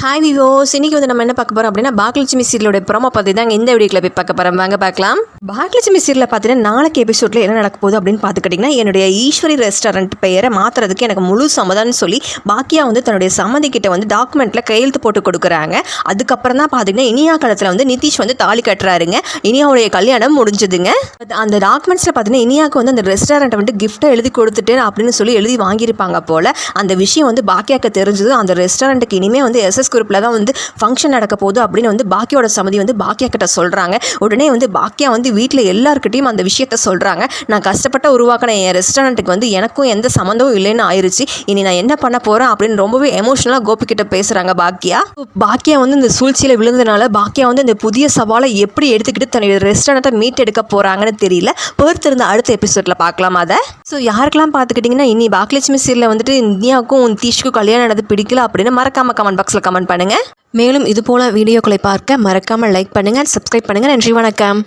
Hi விவோஸ், இன்னைக்கு வந்து நம்ம என்ன பார்க்க போகிறோம் அப்படின்னா பாக்யலட்சுமி சீரியலோட ப்ரோமோ பற்றி தான் இந்த வீடியோவில் போய் பார்க்க போகிறோம். வாங்க பார்க்கலாம். பாக்யலட்சுமி சீரியலில் பார்த்தீங்கன்னா நாளைக்கு எபிசோடில் என்ன நடக்க போகுது அப்படின்னு பார்த்துக்கிட்டிங்கன்னா, என்னுடைய ஈஸ்வரி ரெஸ்டாரண்ட் பெயரை மாற்றுறதுக்கு எனக்கு முழு சம்மதம்னு சொல்லி பாக்கியா வந்து தன்னுடைய சம்மதிக்கிட்ட வந்து டாக்குமெண்ட்டில் கையெழுத்து போட்டு கொடுக்குறாங்க. அதுக்கப்புறம் தான் பார்த்தீங்கன்னா இனியா காலத்தில் வந்து நிதிஷ் வந்து தாலி கட்டுறாருங்க. இனியாவுடைய கல்யாணம் முடிஞ்சதுங்க. அந்த டாக்குமெண்ட்ஸில் பார்த்தீங்கன்னா இனியாவுக்கு வந்து அந்த ரெஸ்டாரண்ட்டை வந்து கிஃப்ட்டை எழுதி கொடுத்துட்டு அப்படின்னு சொல்லி எழுதி வாங்கியிருப்பாங்க போல். அந்த விஷயம் வந்து பாக்கியாவுக்கு தெரிஞ்சது. அந்த ரெஸ்டாரண்ட்டுக்கு இனிமேல் வந்து எஸ்எஸ் குரூப்பில் தான் வந்து ஃபங்க்ஷன் நடக்க போகுது அப்படின்னு வந்து பாக்கியோட சம்மதி வந்து பாக்கியா கிட்ட சொல்கிறாங்க. உடனே வந்து பாக்கியா வந்து வீட்டில் எல்லாருக்கிட்டையும் அந்த விஷயத்த சொல்கிறாங்க. நான் கஷ்டப்பட்ட உருவாக்கின என் ரெஸ்டாரண்ட்டுக்கு வந்து எனக்கும் எந்த சம்மந்தமும் இல்லைன்னு ஆயிடுச்சு. இனி நான் என்ன பண்ண போகிறேன் அப்படின்னு ரொம்பவே எமோஷனலாக கோபிக்கிட்ட பேசுகிறாங்க பாக்கியா வந்து இந்த சூழ்ச்சியில் விழுந்ததுனால பாக்கியா வந்து இந்த புதிய சவாலை எப்படி எடுத்துக்கிட்டு தன்னுடைய ரெஸ்டாரண்ட்டை மீட் எடுக்க போகிறாங்கன்னு தெரியல. பொறுத்திருந்த அடுத்த எபிசோடில் பார்க்கலாம் அதை. ஸோ யாருக்கெல்லாம் பார்த்துக்கிட்டிங்கன்னா இனி பாக்யலட்சுமி சீரியலில் வந்துட்டு இந்தியாவுக்கும் நிதிஷ்க்கும் கல்யாணம் நடந்து பிடிக்கல அப்படின்னு மறக்காமல் கமெண்ட் பாக்ஸில் கமெண்ட் பண்ணுங்கள். மேலும் இதுபோல் வீடியோக்களை பார்க்க மறக்காமல் லைக் பண்ணுங்கள், சப்ஸ்கிரைப் பண்ணுங்கள். நன்றி, வணக்கம்.